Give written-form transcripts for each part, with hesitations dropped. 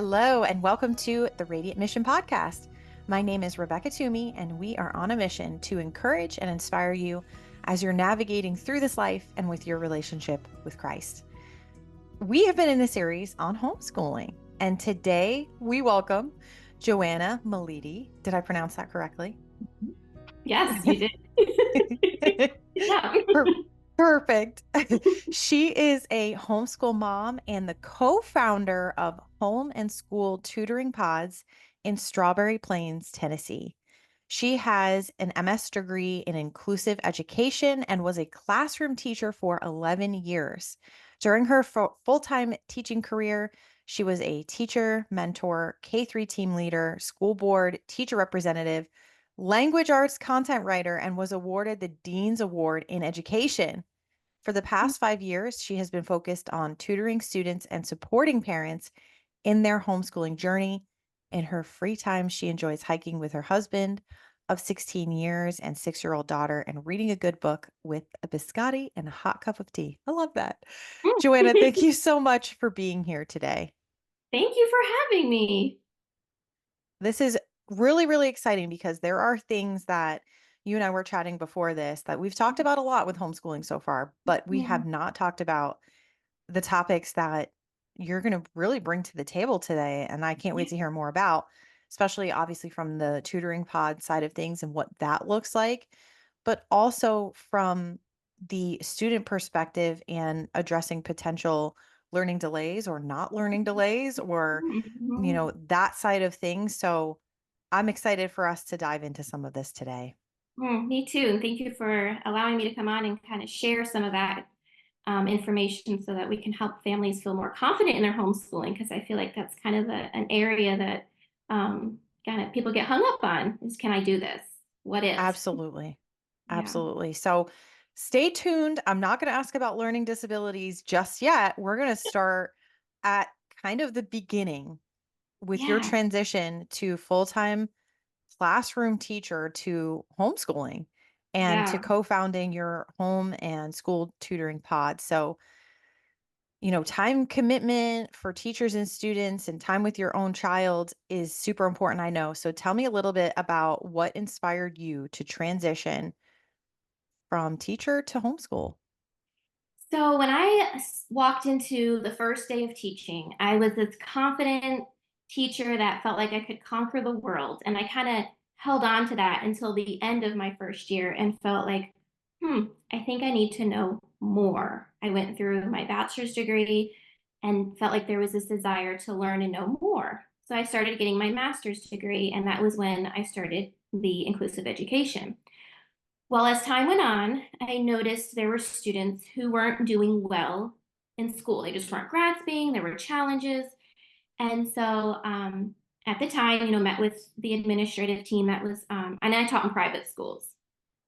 Hello, and welcome to the Radiant Mission Podcast. My name is Rebecca Toomey, and we are on a mission to encourage and inspire you as you're navigating through this life and with your relationship with Christ. We have been in a series on homeschooling, and today we welcome Joanna Maliti. Did I pronounce that correctly? Yes, you did. Yeah. Perfect. She is a homeschool mom and the co-founder of Home and School Tutoring Pods in Strawberry Plains, Tennessee. She has an MS degree in inclusive education and was a classroom teacher for 11 years. During her full-time teaching career, she was a teacher, mentor, K-3 team leader, school board, teacher representative, language arts content writer, and was awarded the Dean's Award in Education. For the past 5 years, she has been focused on tutoring students and supporting parents in their homeschooling journey. In her free time, she enjoys hiking with her husband of 16 years and 6-year-old daughter and reading a good book with a biscotti and a hot cup of tea. I love that. Joanna, thank you so much for being here today. Thank you for having me. This is really, really exciting because there are things that you and I were chatting before this that we've talked about a lot with homeschooling so far, but we Yeah. have not talked about the topics that you're going to really bring to the table today. And I can't wait Yeah. to hear more about, especially obviously from the tutoring pod side of things and what that looks like, but also from the student perspective and addressing potential learning delays or not learning delays or, Mhm. that side of things. So I'm excited for us to dive into some of this today. Me too. And thank you for allowing me to come on and kind of share some of that information so that we can help families feel more confident in their homeschooling. Because I feel like that's kind of an area that kind of people get hung up on is, can I do this? What if? Absolutely. Yeah. Absolutely. So stay tuned. I'm not going to ask about learning disabilities just yet. We're going to start at kind of the beginning with your Yeah. transition to full-time classroom teacher to homeschooling and to Yeah. co-founding your home and school tutoring pod. So, time commitment for teachers and students and time with your own child is super important, I know. So tell me a little bit about what inspired you to transition from teacher to homeschool. So when I walked into the first day of teaching, I was this confident teacher that felt like I could conquer the world. And I kind of held on to that until the end of my first year and felt like, I think I need to know more. I went through my bachelor's degree and felt like there was this desire to learn and know more. So I started getting my master's degree, and that was when I started the inclusive education. Well, as time went on, I noticed there were students who weren't doing well in school. They just weren't grasping, there were challenges. And so at the time, met with the administrative team that was, and I taught in private schools.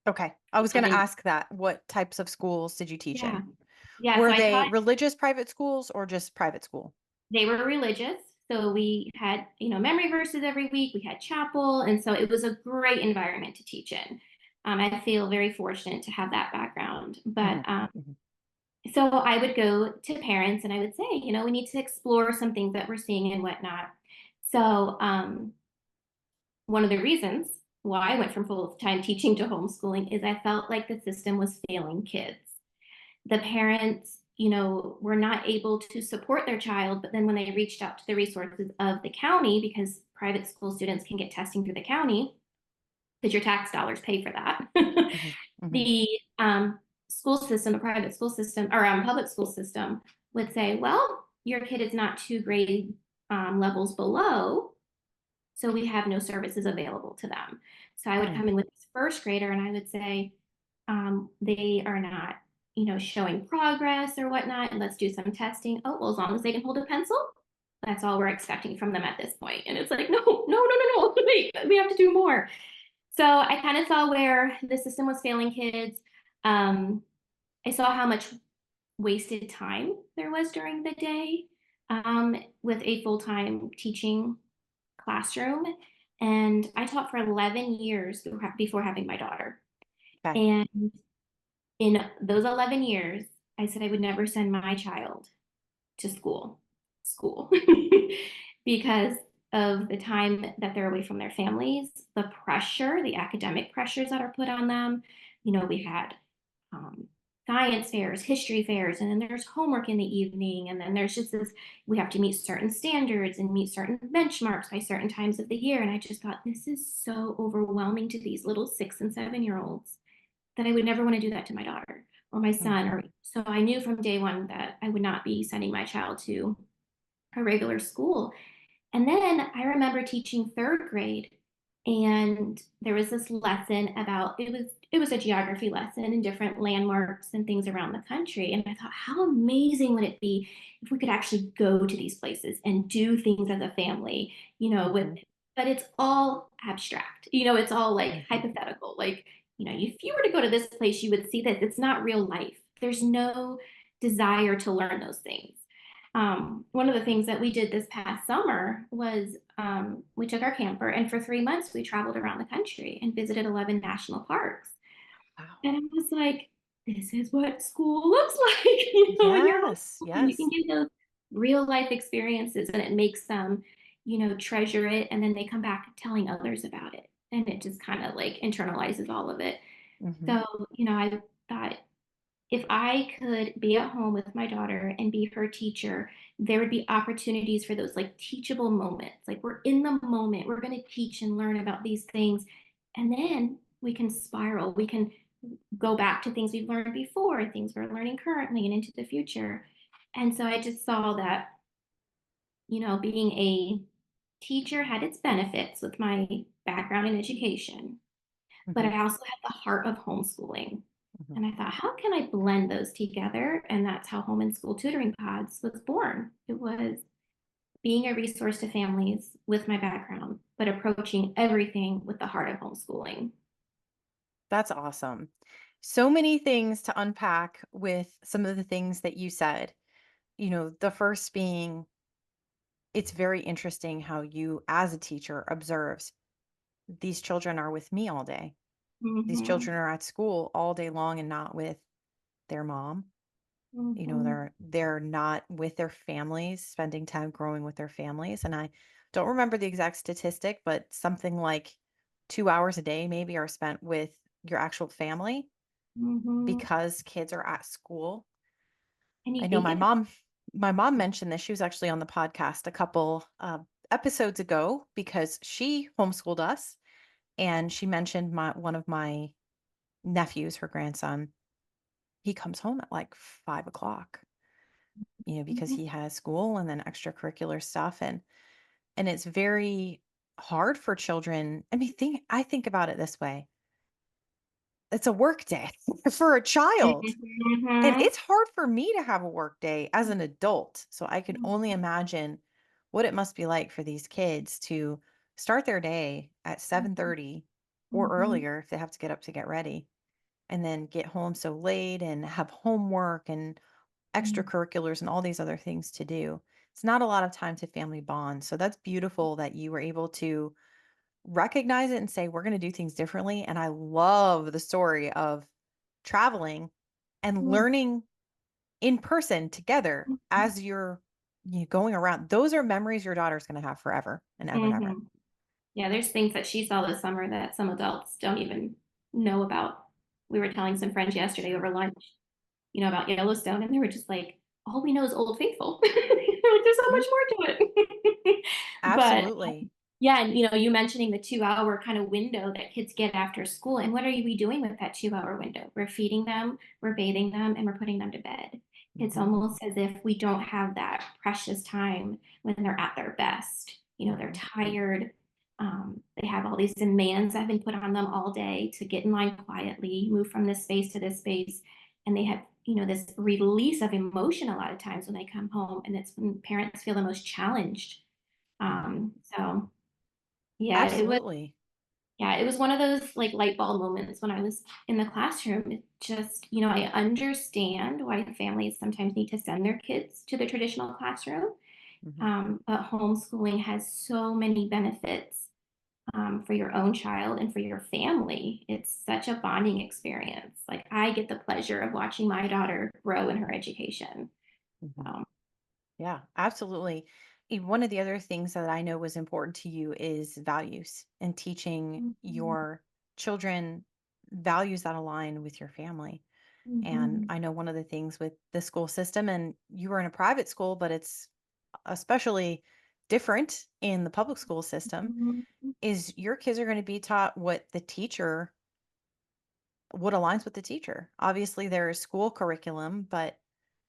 Okay. I was going And to then, ask that. What types of schools did you teach yeah, in? yeah. So Were I they taught, religious private schools or just private school? they were religious. So we had, memory verses every week. We had chapel. And so it was a great environment to teach in. I feel very fortunate to have that background. Hmm. But Hmm. so I would go to parents and I would say, we need to explore some things that we're seeing and whatnot. So one of the reasons why I went from full-time teaching to homeschooling is I felt like the system was failing kids. The parents, were not able to support their child, but then when they reached out to the resources of the county, because private school students can get testing through the county, because your tax dollars pay for that. Hmm. Hmm. The school system, the private school system, or public school system would say, well, your kid is not 2 grade levels below, so we have no services available to them. So I would Hmm. come in with this first grader and I would say, they are not, showing progress or whatnot, and let's do some testing. Oh, well, as long as they can hold a pencil, that's all we're expecting from them at this point. And it's like, no, no, no, no, no, wait, we have to do more. So I kind of saw where the system was failing kids. Um, I saw how much wasted time there was during the day with a full-time teaching classroom. And I taught for 11 years before having my daughter. Okay. And in those 11 years, I said I would never send my child to school. because of the time that they're away from their families, the pressure, the academic pressures that are put on them. We had um, science fairs, history fairs, and then there's homework in the evening. And then there's just this, we have to meet certain standards and meet certain benchmarks by certain times of the year. And I just thought, this is so overwhelming to these little 6 and 7 year olds that I would never want to do that to my daughter or my son. Mhm. Or so I knew from day one that I would not be sending my child to a regular school. And then I remember teaching third grade, and there was this lesson about, it was a geography lesson and different landmarks and things around the country. And I thought, how amazing would it be if we could actually go to these places and do things as a family, with, Mhm. but it's all abstract. It's all like Mhm. hypothetical. Like, if you were to go to this place, you would see that it's not real life. There's no desire to learn those things. One of the things that we did this past summer was we took our camper, and for 3 months we traveled around the country and visited 11 national parks. Wow. And I was like, this is what school looks like. When you're Yes, homeschooled, you can yes. get those real life experiences, and it makes them, treasure it. And then they come back telling others about it. And it just kind of like internalizes all of it. Mhm. So, I thought, if I could be at home with my daughter and be her teacher, there would be opportunities for those like teachable moments. Like, we're in the moment, we're going to teach and learn about these things. And then we can spiral. We can go back to things we've learned before, things we're learning currently, and into the future. And so I just saw that, being a teacher had its benefits with my background in education, but Mhm. I also had the heart of homeschooling. Mhm. And I thought, how can I blend those together? And that's how Home and School Tutoring Pods was born. It was being a resource to families with my background, but approaching everything with the heart of homeschooling. That's awesome. So many things to unpack with some of the things that you said. The first being, it's very interesting how you, as a teacher, observes these children are with me all day. These Mm-hmm. children are at school all day long and not with their mom. Mm-hmm. They're not with their families, spending time growing with their families. And I don't remember the exact statistic, but something like 2 hours a day maybe are spent with your actual family Mm-hmm. because kids are at school. And I you know think it. my mom mentioned this. She was actually on the podcast a couple episodes ago because she homeschooled us, and she mentioned one of my nephews, her grandson. He comes home at like 5 o'clock, because Mhm. he has school and then extracurricular stuff, and it's very hard for children. I think about it this way. It's a work day for a child. And Mhm. it's hard for me to have a work day as an adult. So I can only imagine what it must be like for these kids to start their day at 7:30 or Mhm. earlier if they have to get up to get ready, and then get home so late and have homework and Mhm. extracurriculars and all these other things to do. It's not a lot of time to family bond. So that's beautiful that you were able to recognize it and say, we're going to do things differently. And I love the story of traveling and Mhm. learning in person together Mhm. as you're going around. Those are memories your daughter's going to have forever and ever and ever. Mhm. Yeah, there's things that she saw this summer that some adults don't even know about. We were telling some friends yesterday over lunch, about Yellowstone, and they were just like, all we know is Old Faithful. Like, there's so Mhm. much more to it. But Absolutely. yeah, and you mentioning the 2 hour kind of window that kids get after school. And what are we doing with that 2 hour window? We're feeding them, we're bathing them, and we're putting them to bed. It's Hmm. almost as if we don't have that precious time when they're at their best. They're Hmm. tired. They have all these demands that have been put on them all day to get in line quietly, move from this space to this space. And they have, this release of emotion a lot of times when they come home. And it's when parents feel the most challenged. So yeah, Absolutely. it was one of those like light bulb moments when I was in the classroom. It just, I understand why families sometimes need to send their kids to the traditional classroom. Hmm. But homeschooling has so many benefits for your own child and for your family. It's such a bonding experience. Like, I get the pleasure of watching my daughter grow in her education. Hmm. Um, Yeah, absolutely. One of the other things that I know was important to you is values and teaching Mhm, your children values that align with your family. And mhm, I know one of the things with the school system, and you were in a private school, but it's especially different in the public school system, mhm, is your kids are going to be taught what aligns with the teacher. Obviously, there is school curriculum, but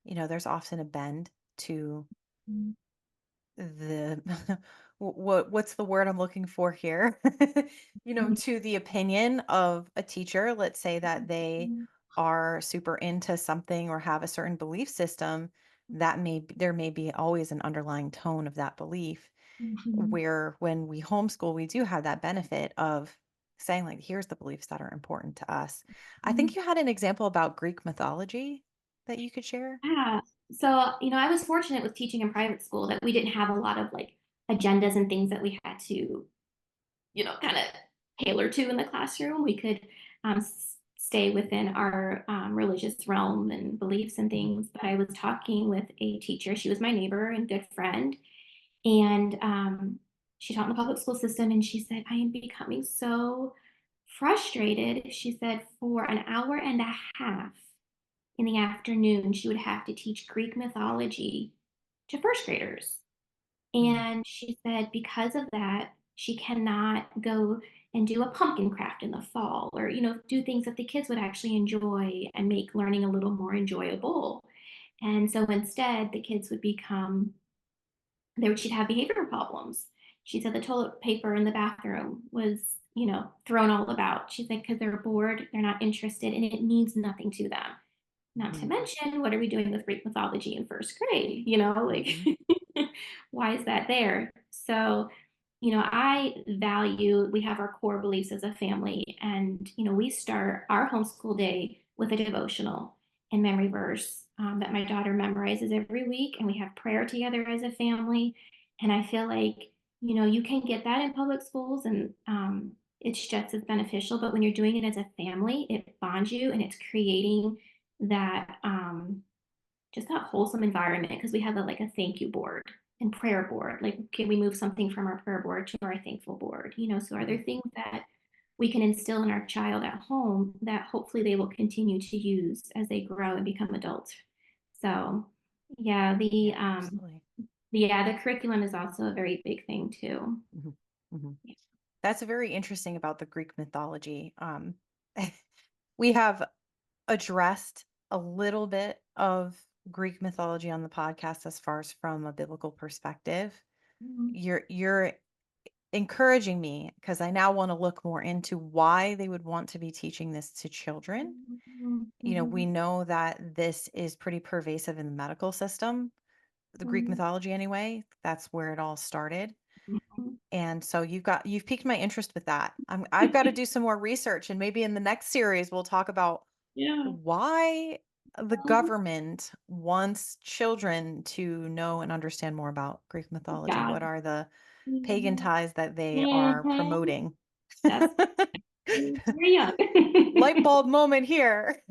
there's often a bend to mhm, the what's the word I'm looking for here? To the opinion of a teacher. Let's say that they mhm, are super into something or have a certain belief system, there may be always an underlying tone of that belief, mhm, where when we homeschool, we do have that benefit of saying, like, here's the beliefs that are important to us. I think mhm. you had an example about Greek mythology that you could share. Yeah. So, I was fortunate with teaching in private school that we didn't have a lot of like agendas and things that we had to, kind of tailor to in the classroom. We could stay within our religious realm and beliefs and Mhm. things. But I was talking with a teacher. She was my neighbor and good friend. And she taught in the public school system. And she said, I am becoming so frustrated. She said, for an hour and a half in the afternoon, she would have to teach Greek mythology to first graders. Mm, And she said because of that, she cannot go and do a pumpkin craft in the fall or, do things that the kids would actually enjoy and make learning a little more enjoyable. And so instead, the kids would she'd have behavior problems. She said the toilet paper in the bathroom was, thrown all about. She said because they're bored, they're not interested, and it means nothing to them. Not to mhm, mention, what are we doing with Greek mythology in first grade? Like, mhm, why is that there? So, I value, we have our core beliefs as a family, and, we start our homeschool day with a devotional and memory verse that my daughter memorizes every week, and we have prayer together as a family. And I feel like, you can get that in public schools, and it's just as beneficial, but when you're doing it as a family, it bonds you and it's creating that just that wholesome environment because we have a thank you board and prayer board. Like, can we move something from our prayer board to our thankful board? So are mhm. there things that we can instill in our child at home that hopefully they will continue to use as they grow and become adults? So yeah, Yeah, absolutely. the curriculum is also a very big thing too. Mhm, mhm. That's very interesting about the Greek mythology. We have addressed a little bit of Greek mythology on the podcast as far as from a biblical perspective. Mhm. You're encouraging me because I now want to look more into why they would want to be teaching this to children. Mhm. We Mhm. know that this is pretty pervasive in the medical system, the Greek Mhm. mythology anyway. That's where it all started. Mhm. And so you've piqued my interest with that. I've got to do some more research, and maybe in the next series we'll talk about Yeah. why the Mhm. government wants children to know and understand more about Greek mythology. God. What are the pagan Mhm. ties that they are Mhm. promoting? That's very young. Light bulb moment here.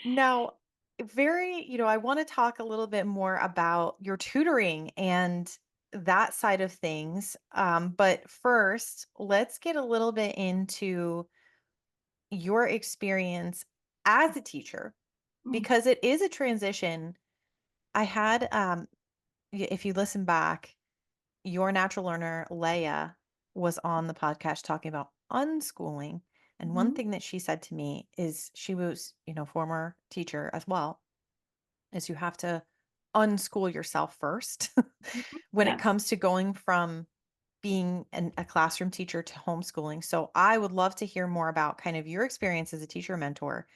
Now, I want to talk a little bit more about your tutoring and that side of things. But first, let's get a little bit into your experience as a teacher Mm, because it is a transition. I had, if you listen back, your natural learner, Leia, was on the podcast talking about unschooling. And one mhm, thing that she said to me is she was, former teacher as well, is you have to unschool yourself first mhm. when it Yes. comes to going from being a classroom teacher to homeschooling. So I would love to hear more about kind of your experience as a teacher mentor,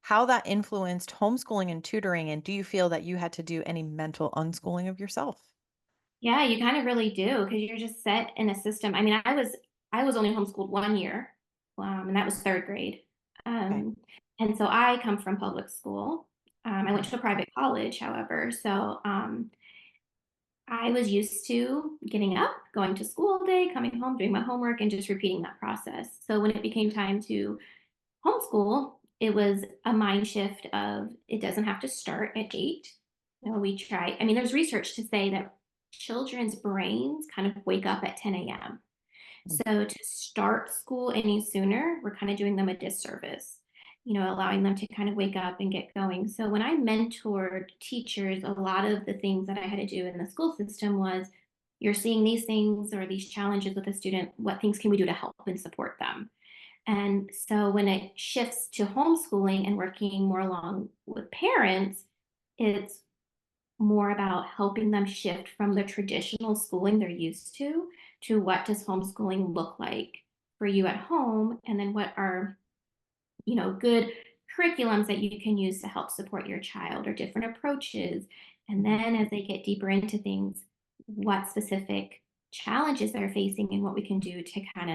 how that influenced homeschooling and tutoring, and do you feel that you had to do any mental unschooling of yourself? Yeah, you kind of really do because you're just set in a system. I mean, I was only homeschooled 1 year, and that was third grade. Okay. Um, and so I come from public school. I went Mhm. to a private college, however, so I was used to getting up, going to school all day, coming home, doing my homework, and just repeating that process. So when it became time to homeschool, it was a mind shift of it doesn't have to start at 8. We try. I mean, there's research to say that children's brains kind of wake up at 10 a.m. Mm, So to start school any sooner, we're kind of doing them a disservice, allowing them to kind of wake up and get going. So when I mentored teachers, a lot of the things that I had to do in the school system was you're seeing these things or these challenges with a student. What things can we do to help and support them? And so when it shifts to homeschooling and working more along with parents, it's more about helping them shift from the traditional schooling they're used to what does homeschooling look like for you at home, and then what are good curriculums that you can use to help support your child or different approaches. And mhm, then as they get deeper into things, what specific challenges they're facing and what we can do to kind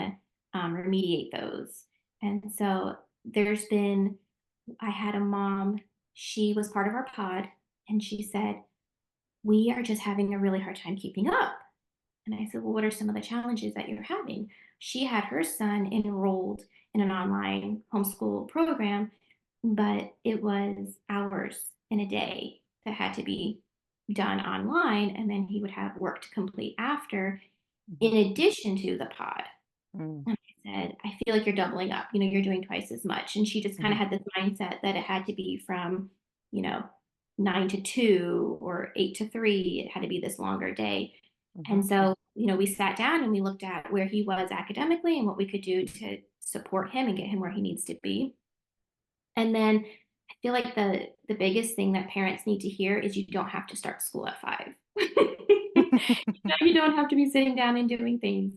of remediate those. And so there's been, I had a mom, she was part of our pod, and she said, we are just having a really hard time keeping up. And I said, well, what are some of the challenges that you're having? She had her son enrolled in an online homeschool program, but it was hours in a day that had to be done online. And then he would have work to complete after, mhm, in addition to the pod. mm, And I said, I feel like you're doubling up, you're doing twice as much. And she just kind of mhm, had this mindset that it had to be from, you know, 9 to 2 or 8 to 3. It had to be this longer day. And mhm, so, we sat down and we looked at where he was academically and what we could do to support him and get him where he needs to be. And then I feel like the biggest thing that parents need to hear is you don't have to start school at 5. You don't have to be sitting down and doing things,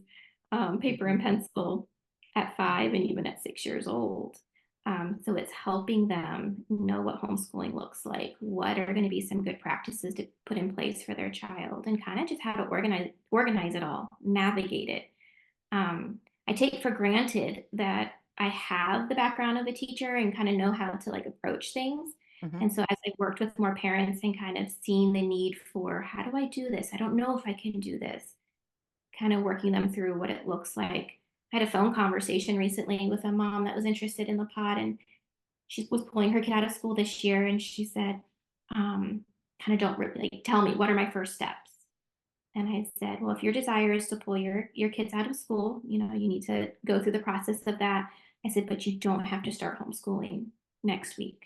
paper mhm, and pencil at 5 and even at 6 years old. So it's helping them know what homeschooling looks like, what are gonna be some good practices to put in place for their child, and kinda just how to organize it all, navigate it. I take for granted that I have the background of a teacher and kind of know how to like approach things. mhm, And so as I've worked with more parents and kind of seen the need for how do I do this? I don't know if I can do this. Kind of working them through what it looks like. I had a phone conversation recently with a mom that was interested in the pod, and she was pulling her kid out of school this year, and she said, kind of don't really like tell me what are my first steps. And I said, well, if your desire is to pull your kids out of school, you need to go through the process of that. I said, but you don't have to start homeschooling next week.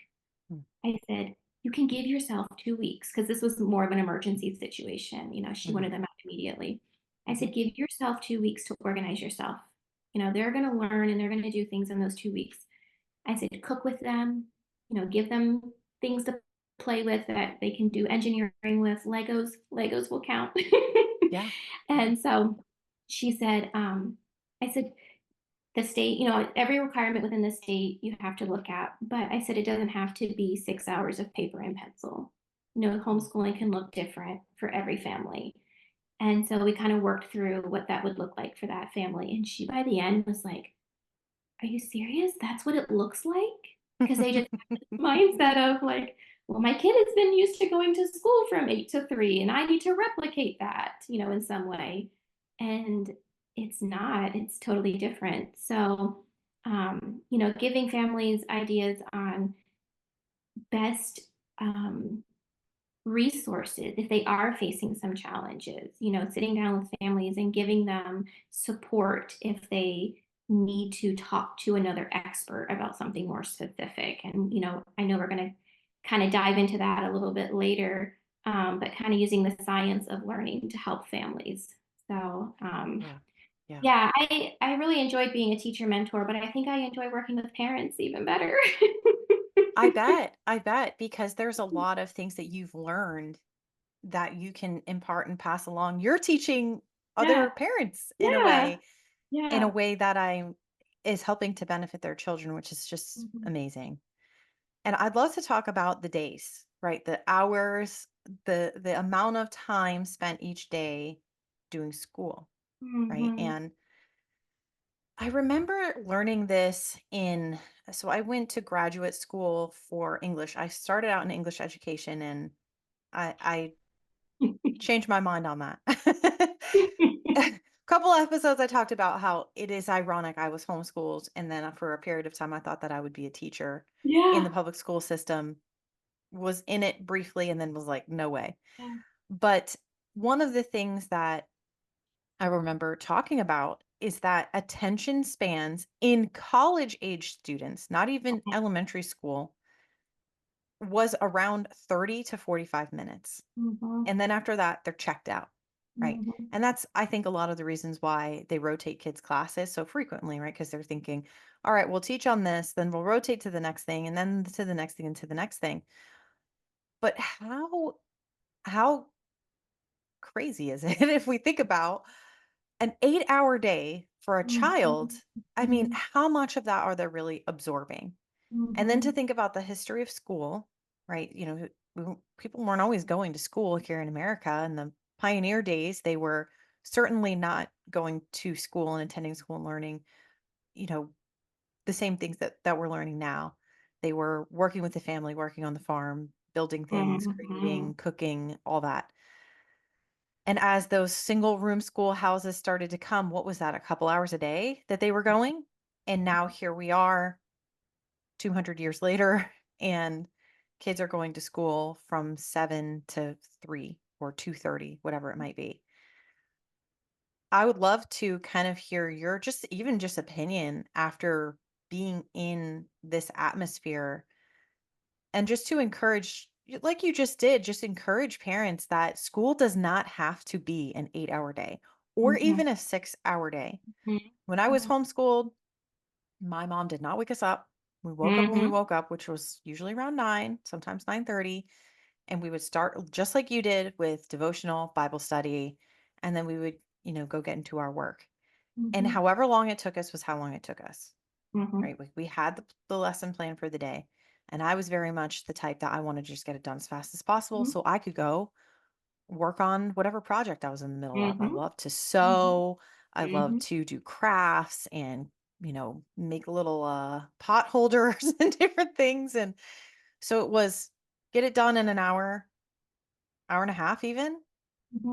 mm, I said, you can give yourself 2 weeks because this was more of an emergency situation. She mhm, wanted them out immediately. I mhm, said, give yourself 2 weeks to organize yourself. They're going to learn and they're going to do things in those 2 weeks. I said, cook with them, give them things to play with that they can do engineering with. Legos will count. yeah, yeah, And so she said, I said, the state, every requirement within the state you have to look at, but I said it doesn't have to be 6 hours of paper and pencil. mm, Homeschooling can look different for every family. And so we kind of worked through what that would look like for that family. And she, by the end, was like, are you serious? That's what it looks like? Because they just have this mindset of like, well, my kid has been used to going to school from 8 to 3, and I need to replicate that, in some way. And it's not, it's totally different. So, giving families ideas on best resources if they are facing some challenges, sitting down with families and giving them support if they need to talk to another expert about something more specific. And I know we're going to kind of dive into that a little bit later, but kind of using the science of learning to help families. So yeah, yeah. yeah, I really enjoyed being a teacher mentor, but I think I enjoy working with parents even better. I bet, because there's a lot of things that you've learned that you can impart and pass along. You're teaching Yeah, other parents yeah, in a yeah. way that I'm is helping to benefit their children, which is just Mhm. amazing. And I'd love to talk about the days, right? The hours, the amount of time spent each day doing school, right? Mhm. And I remember learning this in so I went to graduate school for English. I started out in English education and I changed my mind on that. A couple episodes I talked about how it is ironic I was homeschooled and then for a period of time I thought that I would be a teacher in the Yeah. public school system. was in it briefly and then was like, no way. Yeah. But one of the things that I remember talking about is that attention spans in college age students, not even Okay. elementary school, was around 30 to 45 minutes. Mhm. And then after that, they're checked out, right? Mhm. And that's, I think, a lot of the reasons why they rotate kids' classes so frequently, right? Because they're thinking, all right, we'll teach on this, then we'll rotate to the next thing, and then to the next thing, and to the next thing. But how crazy is it if we think about an 8-hour day for a child? Mhm. I mean, Mhm. how much of that are they really absorbing? And then to Mhm. think about the history of school, right? People weren't always going to school here in America. In the pioneer days, they were certainly not going to school and attending school and learning, you know, the same things that we're learning now. They were working with the family, working on the farm, building things, Mhm. creating, cooking, all that. And as those single room schoolhouses started to come, what was that? A couple hours a day that they were going? And now here we are 200 years later, and kids are going to school from 7 to 3 or 2:30, whatever it might be. I would love to kind of hear your just even just opinion after being in this atmosphere, and just to encourage, like you just did, just encourage parents that school does not have to be an 8-hour day or Mhm. even a 6-hour day. Mhm. When I was Mhm. homeschooled, my mom did not wake us up. We woke up when we Mhm. woke up, which was usually around 9, sometimes 9:30, and we would start just like you did with devotional, Bible study, and then we would, go get into our work. And Mhm. however long it took us was how long it took us, Mhm. right? We had the lesson plan for the day, and I was very much the type that I wanted to just get it done as fast as possible Mhm. so I could go work on whatever project I was in the middle of. I Mhm. love to Mhm. sew. I love Mhm. to do crafts and, make little pot holders and different things. And so it was get it done in an hour, hour and a half even.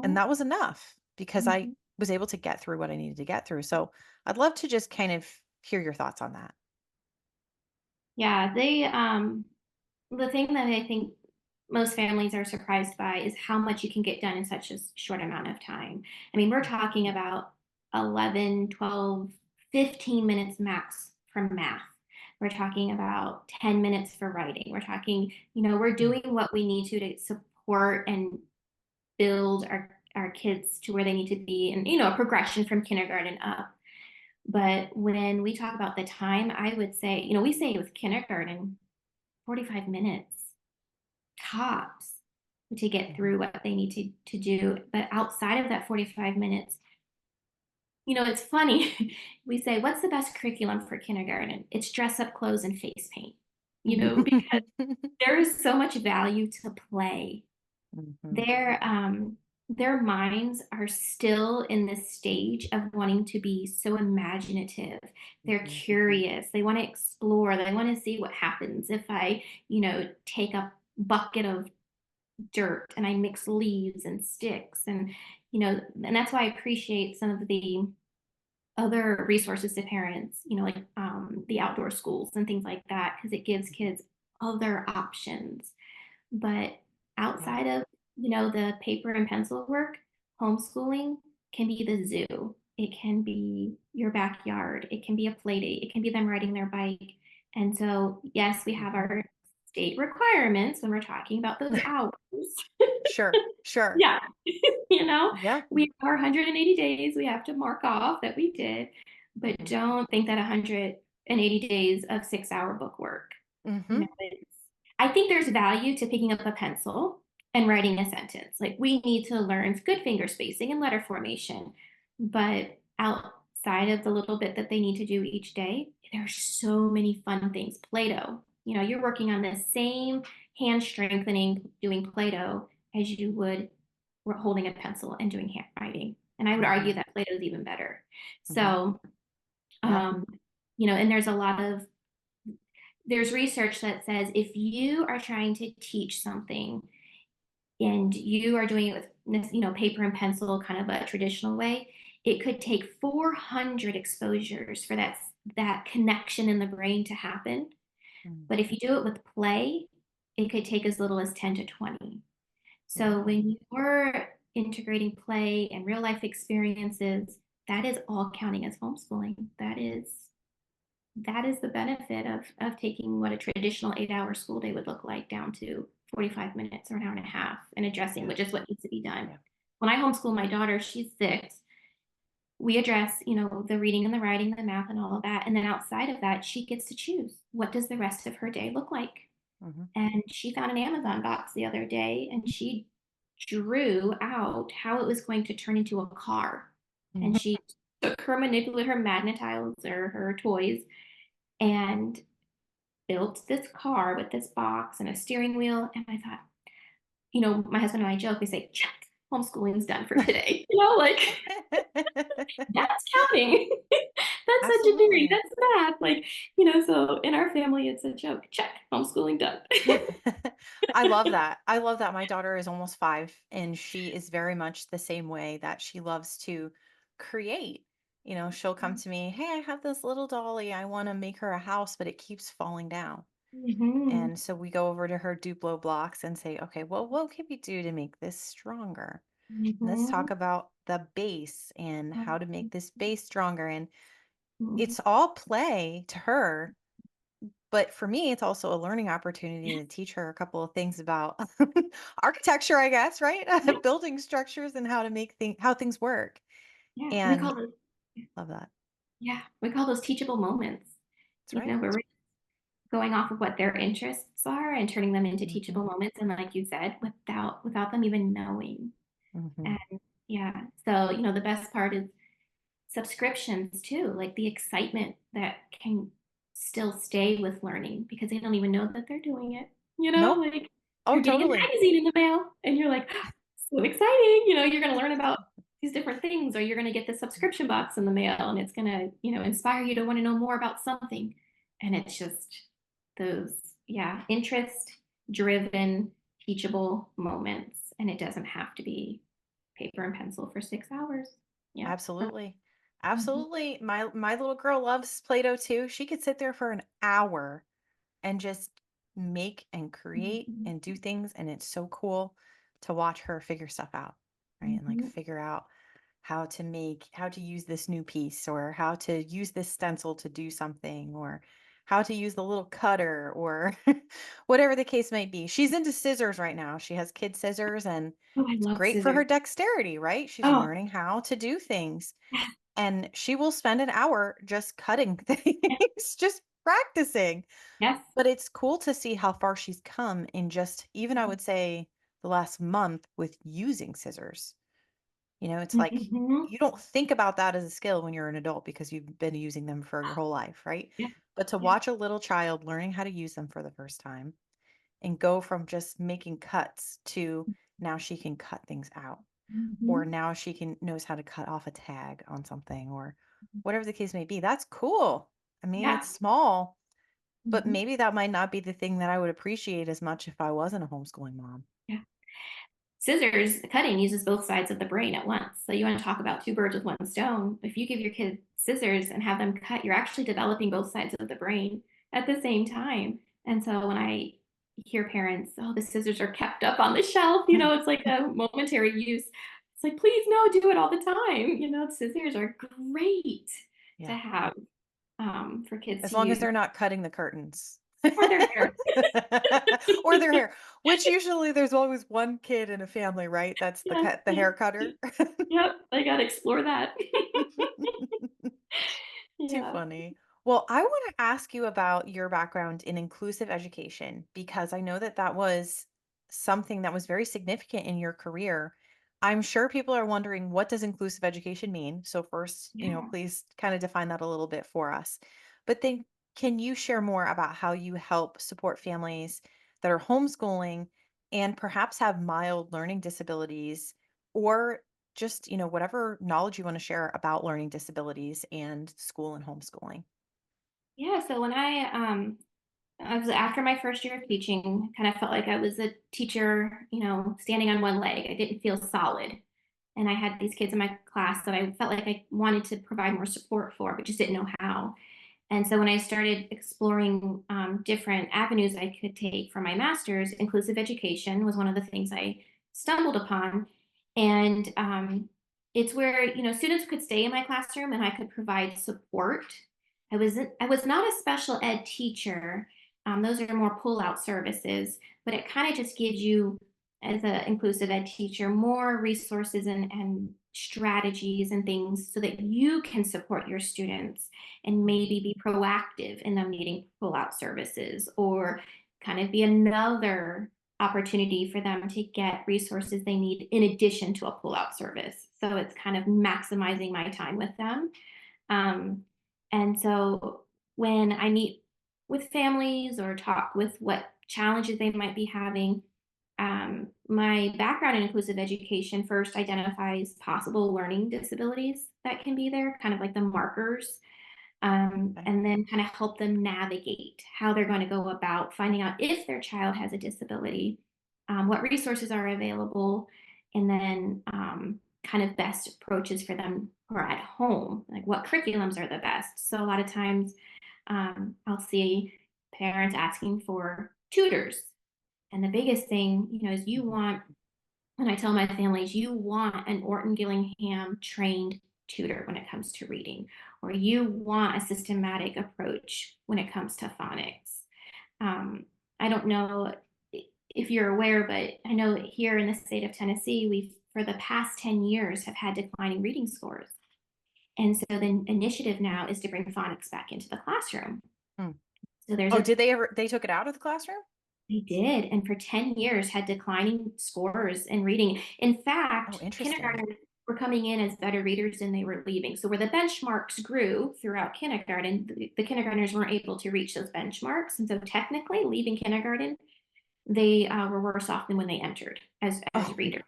And Mhm. that was enough because I Mhm. was able to get through what I needed to get through. So I'd love to just kind of hear your thoughts on that. Yeah, the thing that I think most families are surprised by is how much you can get done in such a short amount of time. I mean, we're talking about 11, 12, 15 minutes max from math. We're talking about 10 minutes for writing. We're talking, we're Mm, doing what we need to support and build our kids to where they need to be, and a progression from kindergarten up. But when we talk about the time, I would say, we say with kindergarten 45 minutes tops to get mhm, through what they need to do. But outside of that 45 minutes, it's funny. We say, what's the best curriculum for kindergarten? It's dress up clothes and face paint, because there is so much value to play. Mhm, Their minds are still in this stage of wanting to be so imaginative. They're mhm, curious. They want to explore. They want to see what happens if I, take a bucket of dirt and I mix leaves and sticks, and that's why I appreciate some of the other resources to parents, like the outdoor schools and things like that, because it gives mhm. kids other options. But Yeah. outside of, the paper and pencil work, homeschooling can be the zoo. It can be your backyard. It can be a play date. It can be them riding their bike. And so, yes, we have Mhm. our state requirements when we're talking about those hours. Sure, sure. Yeah. you know, Yeah. we have our 180 days we have to mark off that we did, but Mhm. don't think that 180 days of 6-hour book work. Mhm. I think there's value to picking up a pencil and writing a sentence. Like we need to learn good finger spacing and letter formation, but outside of the little bit that they need to do each day, there's so many fun things. Play-Doh, you're working on the same hand strengthening doing Play-Doh as you would holding a pencil and doing handwriting. And I would argue Mhm. that Play-Doh is even better. Mhm. So, Yeah. um, and there's research that says if you are trying to teach something and you are doing it with paper and pencil, kind of a traditional way, it could take 400 exposures for that connection in the brain to happen. Mm. But if you do it with play, it could take as little as 10 to 20. So Wow. when you're integrating play and real life experiences, that is all counting as homeschooling. That is the benefit of taking what a traditional 8-hour school day would look like down to 45 minutes or an hour and a half and addressing Yeah. which is what needs to be done. Yeah. When I homeschool my daughter, she's 6, we address, the reading and the writing, the math and all of that. And then outside of that, she gets to choose what does the rest of her day look like. Hmm. And she found an Amazon box the other day and she drew out how it was going to turn into a car. And Hmm. she took her manipulator, her magnetiles or her toys and built this car with this box and a steering wheel. And I thought, my husband and I joke, we say, check, homeschooling's done for today. Like that's counting. That's engineering. Absolutely. That's math. Like, so in our family, it's a joke. Check, homeschooling done. I love that. I love that. My daughter is almost 5 and she is very much the same way that she loves to create. She'll come to me, "Hey, I have this little dolly. I want to make her a house, but it keeps falling down." Hmm. And so we go over to her Duplo blocks and say, "Okay, well, what can we do to make this stronger? Let's Hmm. talk about the base and how to make this base stronger." And Hmm. it's all play to her. But for me, it's also a learning opportunity to teach her a couple of things about architecture, I guess, right? Yeah, Building structures and how to make how things work. yeah. We call And those, love that. yeah, we call those teachable moments. That's right. Where we're going off of what their interests are and turning them into Hmm. teachable moments. And like you said, without them even knowing. Hmm. And yeah, so the best part is subscriptions too, like the excitement that can still stay with learning because they don't even know that they're doing it. Nope. Like Oh, you're getting a totally. magazine in the mail and you're like, so exciting. You're going to learn about these different things, or you're going to get the subscription box in the mail and it's going to, inspire you to want to know more about something. And it's just those, yeah, interest driven, teachable moments. And it doesn't have to be paper and pencil for 6 hours. Yeah. Absolutely. Mhm. Absolutely. My little girl loves Play-Doh too. She could sit there for an hour and just make and create Mhm. and do things, and it's so cool to watch her figure stuff out, right? And like Mhm. figure out how to use this new piece or how to use this stencil to do something or how to use the little cutter or whatever the case might be. She's into scissors right now. She has kid scissors and Oh, I it's love great for her scissors. dexterity, right? She's Oh, learning how to do things yes, and she will spend an hour just cutting yes, things, just practicing. yes. But it's cool to see how far she's come in just even I would say the last month with using scissors. It's like Mhm. you don't think about that as a skill when you're an adult because you've been using them for your whole life, right? Yeah, But to yeah. watch a little child learning how to use them for the first time and go from just making cuts to now she can cut things out or Mhm. now she can knows how to cut off a tag on something or whatever the case may be. That's cool. I mean, Yeah. it's small, but Mhm. maybe that might not be the thing that I would appreciate as much if I wasn't a homeschooling mom. Yeah. Scissors cutting uses both sides of the brain at once. So you want to talk about two birds with one stone. If you give your kid scissors and have them cut, you're actually developing both sides of the brain at the same time. And so when I hear parents, oh, the scissors are kept up on the shelf, it's like a momentary use. It's like, please no, do it all the time. Scissors are great to Yeah. have for kids As to long as use they're not cutting the curtains. or their hair. Or their hair, which usually there's always one kid in a family, right? That's Yeah, the yeah, hair cutter. yep. I got to explore that. Too Yeah. funny. Well, I want to ask you about your background in inclusive education because I know that that was something that was very significant in your career. I'm sure people are wondering what does inclusive education mean? So first, Yeah. please kind of define that a little bit for us. But then can you share more about how you help support families that are homeschooling and perhaps have mild learning disabilities or just, whatever knowledge you want to share about learning disabilities and school and homeschooling. Yeah. So when I was after my first year of teaching, kind of felt like I was a teacher, standing on one leg. I didn't feel solid. And I had these kids in my class that I felt like I wanted to provide more support for, but just didn't know how. And so when I started exploring different avenues I could take for my master's, inclusive education was one of the things I stumbled upon. And it's where students could stay in my classroom and I could provide support. I was not a special ed teacher. Those are more pull out services, but it kind of just gives you, as an inclusive ed teacher, more resources and strategies and things so that you can support your students and maybe be proactive in them needing pull out services, or kind of be another opportunity for them to get resources they need in addition to a pull out service. So it's kind of maximizing my time with them. Um, and so when I meet with families or talk with what challenges they might be having, my background in inclusive education first identifies possible learning disabilities that can be there, kind of like the markers, Okay. and then kind of help them navigate how they're going to go about finding out if their child has a disability, what resources are available, and then kind of best approaches for them who are at home, like what curriculums are the best. So a lot of times I'll see parents asking for tutors. And the biggest thing, is you Mhm. want, and I tell my families, you want an Orton Gillingham trained tutor when it comes to reading, or you want a systematic approach when it comes to phonics. I don't know if you're aware, but I know here in the state of Tennessee, we've, for the past 10 years, have had declining reading scores. And so the initiative now is to bring phonics back into the classroom. Hmm. So there's Oh, a did they took it out of the classroom? They did, and for 10 years had declining scores in reading. In Oh, fact, interesting. kindergartners were coming in as better readers than they were leaving. So where the benchmarks grew throughout kindergarten, the kindergartners weren't able to reach those benchmarks. And so technically, leaving kindergarten, they were worse off than when they entered as Oh, readers.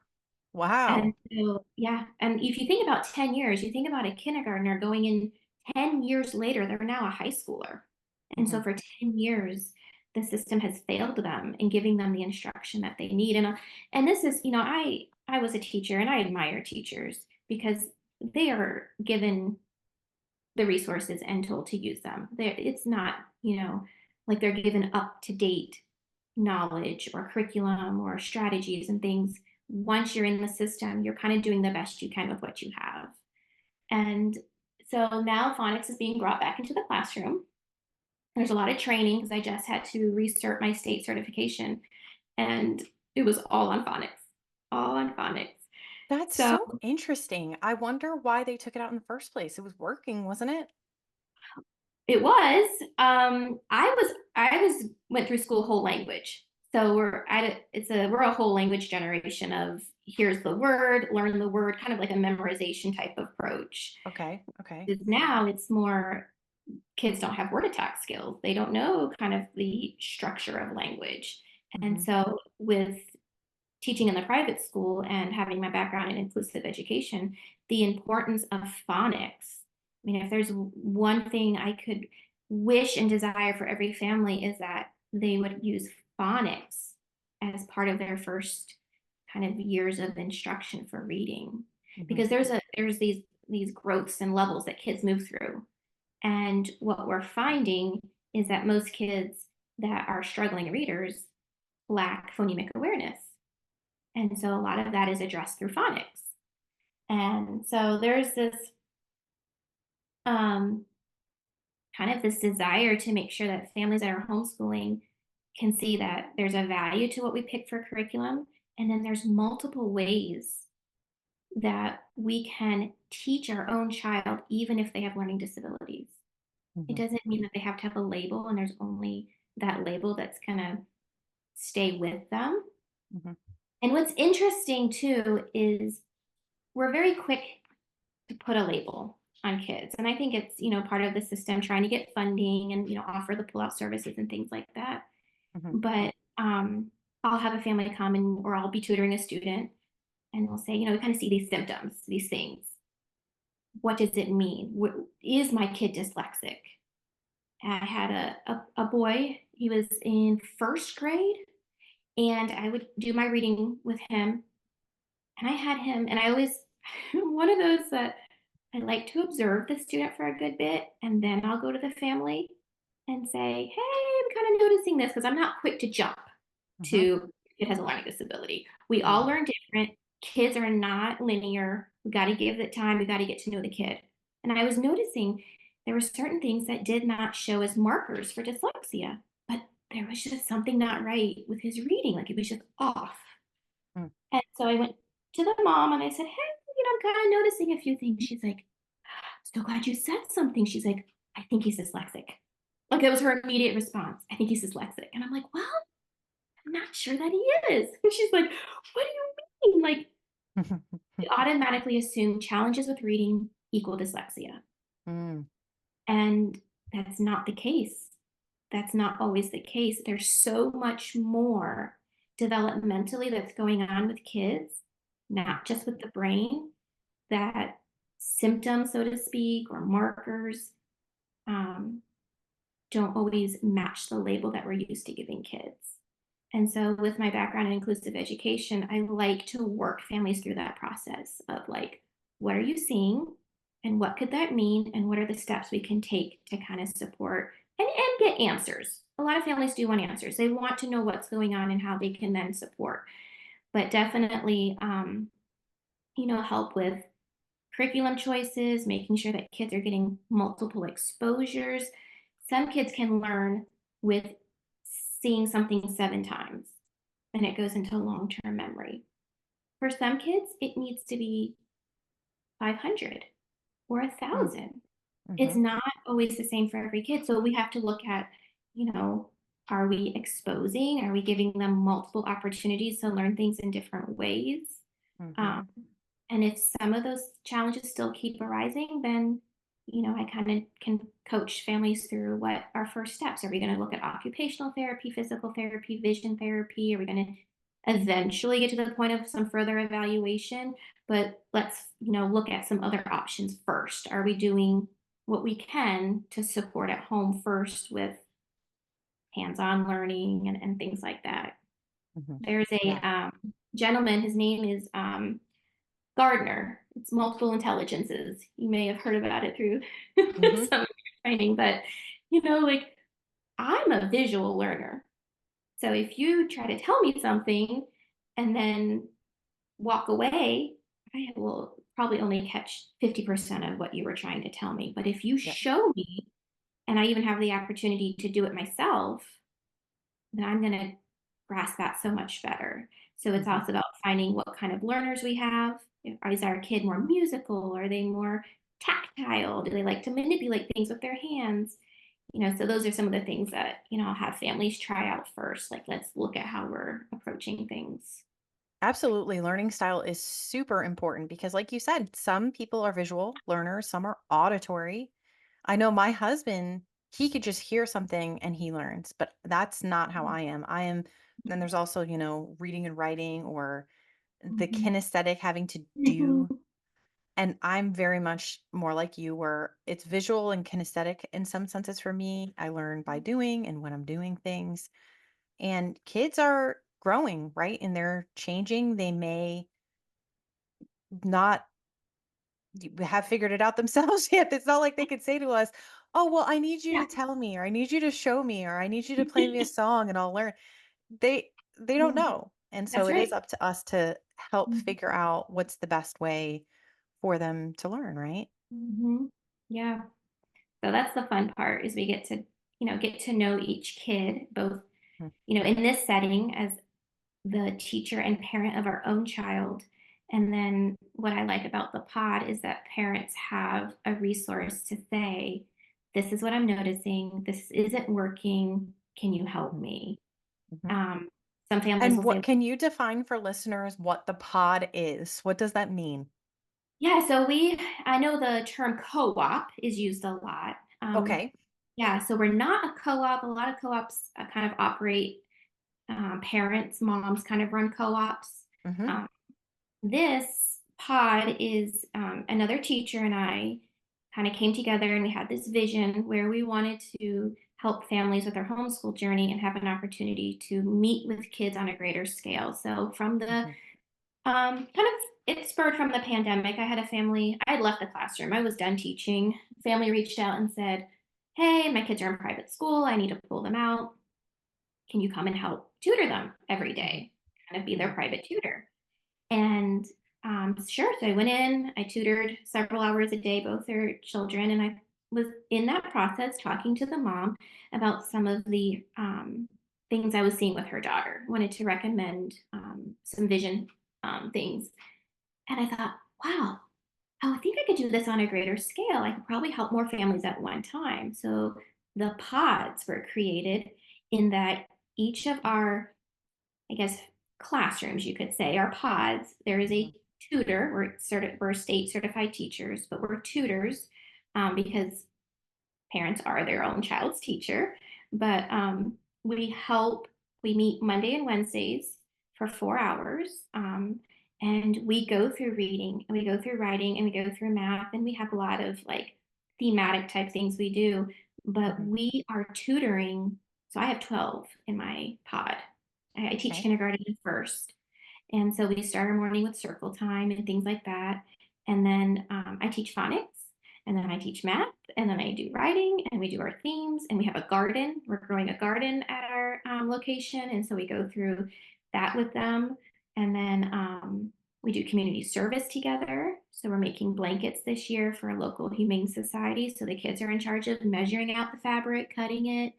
And wow. so, yeah, and if you think about 10 years, you think about a kindergartner going in 10 years later, they're now a high schooler. And so Mhm. for 10 years, the system has failed them in giving them the instruction that they need. And this is, I was a teacher and I admire teachers because they are given the resources and told to use them. It's not, like they're given up to date knowledge or curriculum or strategies and things. Once you're in the system, you're kind of doing the best you can with what you have. And so now phonics is being brought back into the classroom. There's a lot of training because I just had to restart my state certification, and it was all on phonics, all on phonics. That's So so interesting. I wonder why they took it out in the first place. It was working, wasn't it? it was. I went through school whole language. So we're a whole language generation of here's the word, learn the word, kind of like a memorization type of approach. Okay. Okay. 'Cause now it's more kids don't have word attack skills. They don't know kind of the structure of language. And Hmm. so with teaching in the private school and having my background in inclusive education, the importance of phonics. I mean, if there's one thing I could wish and desire for every family is that they would use phonics as part of their first kind of years of instruction for reading, Hmm. because there's these growths and levels that kids move through, and what we're finding is that most kids that are struggling readers lack phonemic awareness, and so a lot of that is addressed through phonics. And so there's this um, kind of this desire to make sure that families that are homeschooling can see that there's a value to what we pick for curriculum. And then there's multiple ways that we can teach our own child, even if they have learning disabilities. It Hmm. doesn't mean that they have to have a label and there's only that label that's going to stay with them. Hmm. And what's interesting too is we're very quick to put a label on kids. And I think it's, part of the system trying to get funding and, offer the pull out services and things like that. Hmm. But I'll have a family come and, or I'll be tutoring a student and they'll say, we kind of see these symptoms, these things. What does it mean? Is my kid dyslexic? I had a boy, he was in first grade, and I would do my reading with him. And I had him, and I always, one of those that I like to observe the student for a good bit, and then I'll go to the family and say, "Hey, I'm kind of noticing this," because I'm not quick to jump Mhm. to it has a learning disability. We all Mm. learn different. Kids are not linear. We got to give it time. We got to get to know the kid. And I was noticing there were certain things that did not show as markers for dyslexia, but there was just something not right with his reading. Like it was just off. Mm. And so I went to the mom and I said, "Hey, I'm kind of noticing a few things." She's like, "So glad you said something." She's like, "I think he's dyslexic." Like it was her immediate response. "I think he's dyslexic." And I'm like, "Well, I'm not sure that he is." And she's like, "What do you mean?" Like, we automatically assume challenges with reading equal dyslexia. Mm. And that's not the case. That's not always the case. There's so much more developmentally that's going on with kids, Mm. not just with the brain, that symptoms, so to speak, or markers um, don't always match the label that we're used to giving kids. And so, with my background in inclusive education, I like to work families through that process of like, what are you seeing? And what could that mean? And what are the steps we can take to kind of support and get answers? A lot of families do want answers. They want to know what's going on and how they can then support. But definitely, help with curriculum choices, making sure that kids are getting multiple exposures. Some kids can learn with seeing something 7 times and it goes into long term memory. For some kids, it needs to be 500 or a Mm. 1,000. It's Mhm. not always the same for every kid. So we have to look at, you know, are we exposing? Are we giving them multiple opportunities to learn things in different ways? Um, Mhm. and if some of those challenges still keep arising, then, I kind of can coach families through what our first steps. Are we going to look at occupational therapy, physical therapy, vision therapy? Are we going to eventually get to the point of some further evaluation? But let's, look at some other options first. Are we doing what we can to support at home first with hands-on learning and things like that? Mhm. There's a Yeah. gentleman, his name is Gardner. It's multiple intelligences. You may have heard about it through Mhm. some of your training, but like I'm a visual learner. So if you try to tell me something and then walk away, I will probably only catch 50% of what you were trying to tell me. But if you Yeah. show me, and I even have the opportunity to do it myself, then I'm going to grasp that so much better. So it's Mhm. also about finding what kind of learners we have. Is our kid more musical? Are they more tactile? Do they like to manipulate things with their hands? So those are some of the things that, I'll have families try out first. Like, let's look at how we're approaching things. Absolutely. Learning style is super important because, like you said, some people are visual learners, some are auditory. I know my husband, he could just hear something and he learns, but that's not how I am. Then there's also, reading and writing or the Mhm. kinesthetic having to Mhm. do. And I'm very much more like you, where it's visual and kinesthetic in some senses for me. I learn by doing and when I'm doing things. And kids are growing, right? And they're changing. They may not have figured it out themselves yet. It's not like they could say to us, "Oh, well, I need you Yeah. to tell me, or I need you to show me, or I need you to play me a song and I'll learn." They don't Mhm. know. And so That's it is right. up to us to help Mhm. figure out what's the best way for them to learn, right? Mhm. Yeah. So that's the fun part is we get to know each kid both, Mm. in this setting as the teacher and parent of our own child. And then what I like about the pod is that parents have a resource to say, this is what I'm noticing. This isn't working. Can you help Mhm. me? Mhm. Um, some families And will what say, can you define for listeners what the pod is? What does that mean? yeah, so I know the term co op is used a lot. Okay. Yeah, so we're not a co op. A lot of co ops kind of operate, parents, moms kind of run co ops. Mhm. This pod is another teacher and I kind of came together and we had this vision where we wanted to help families with their homeschool journey and have an opportunity to meet with kids on a greater scale. So from the Mhm. kind of it spurred from the pandemic. I had a family, I had left the classroom. I was done teaching. Family reached out and said, "Hey, my kids are in private school. I need to pull them out. Can you come and help tutor them every Mhm. day? Kind of be their Mhm. private tutor." And sure. So I went in, I tutored several hours a day, both their children, and I was in that process talking to the mom about some of the things I was seeing with her daughter. Wanted to recommend some vision things. And I thought, wow, oh, I think I could do this on a greater scale. I could probably help more families at one time. So the pods were created in that each of our, I guess, classrooms, you could say, are pods. There is Mhm. a tutor. We're state certified teachers, but we're tutors because parents are their own child's teacher. But we help, we meet Monday and Wednesdays for 4 hours. And we go through reading and we go through writing and we go through math. And we have a lot of like thematic type things we do. But Mhm. we are tutoring. So I have 12 in my pod. I teach Okay. kindergarten first. And so we start our morning with circle time and things like that. And then I teach phonics, and then I teach math, and then I do writing, and we do our themes, and we have a garden. We're growing a garden at our location. And so we go through that with them. And then we do community service together. So we're making blankets this year for a local humane society. So the kids are in charge of measuring out the fabric, cutting it,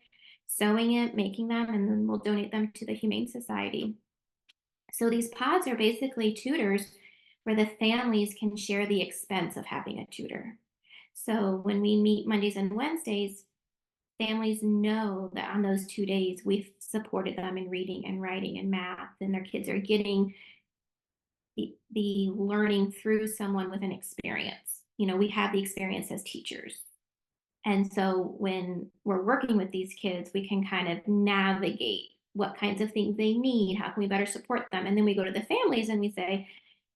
sewing it, making them, and then we'll donate them to the humane society. So these pods are basically tutors where the families can share the expense of having a tutor. So when we meet Mondays and Wednesdays, families know that on those 2 days we've supported them in reading and writing and math, and their kids are getting the learning through someone with an experience. You know, we have the experience as teachers. And so when we're working with these kids, we can kind of navigate what kinds of things they need. How can we better support them? And then we go to the families and we say,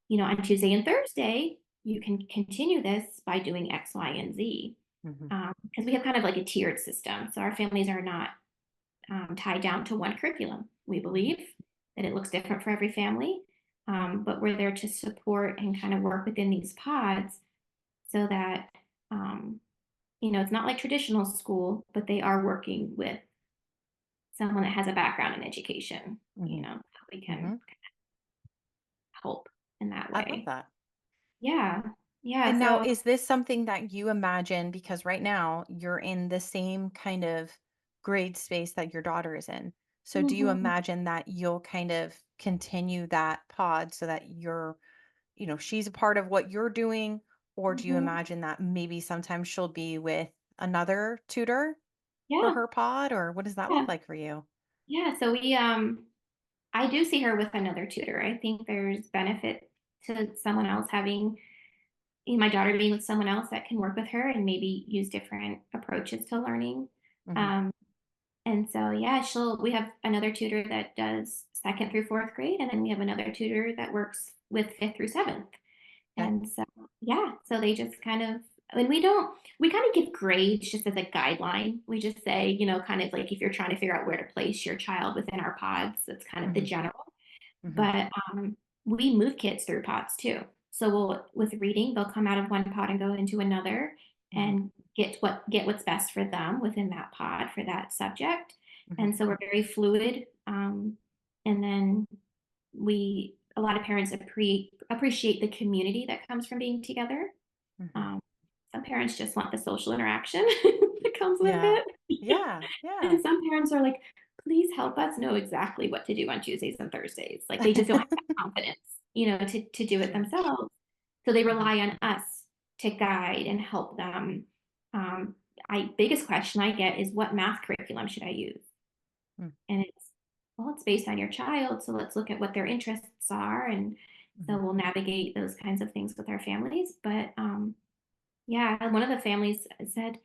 you know, on Tuesday and Thursday, you can continue this by doing X, Y, and Z. Mhm. Because we have kind of like a tiered system. So our families are not tied down to one curriculum. We Mhm. believe that it looks different for every family, but we're there to support and kind of work within these pods so that um, you know, it's not like traditional school, but they are working with someone that has a background in education, you Mhm. know, so we can Mhm. help in that I love way. that. Yeah. Yeah. And now, So, is this something that you imagine because right now you're in the same kind of grade space that your daughter is in. So do you mhm, imagine that you'll kind of continue that pod so that she's a part of what you're doing? Or do you mhm. imagine that maybe sometimes she'll be with another tutor for Yeah. her pod? Or what does that Yeah. look like for you? Yeah. So I do see her with another tutor. I think there's benefit to someone else having my daughter being with someone else that can work with her and maybe use different approaches to learning. Hmm. Um, And so, yeah, we have another tutor that does second through fourth grade, and then we have another tutor that works with fifth through seventh. Okay. And so, yeah, so they just kind of, and we kind of give grades just as a guideline. We just say, you know, kind of like if you're trying to figure out where to place your child within our pods, that's kind of the Hmm. general. Hmm. But we move kids through pods too. So with reading, they'll come out of one pod and go into another Hmm. and get what's best for them within that pod for that subject. Hmm. And so we're very fluid. And then a lot of parents appreciate the community that comes from being together. Hmm. Um, some parents just want the social interaction that comes with Yeah. it. Yeah. Yeah. And some parents are like, please help us know exactly what to do on Tuesdays and Thursdays. Like they just don't have that confidence, you know, to do it Sure. themselves. So they Hmm. rely on us to guide and help them. Um, I biggest question I get is what math curriculum should I use? And it's based on your child. So let's look at what their interests are. And Hmm. so we'll navigate those kinds of things with our families. But yeah, one of the families said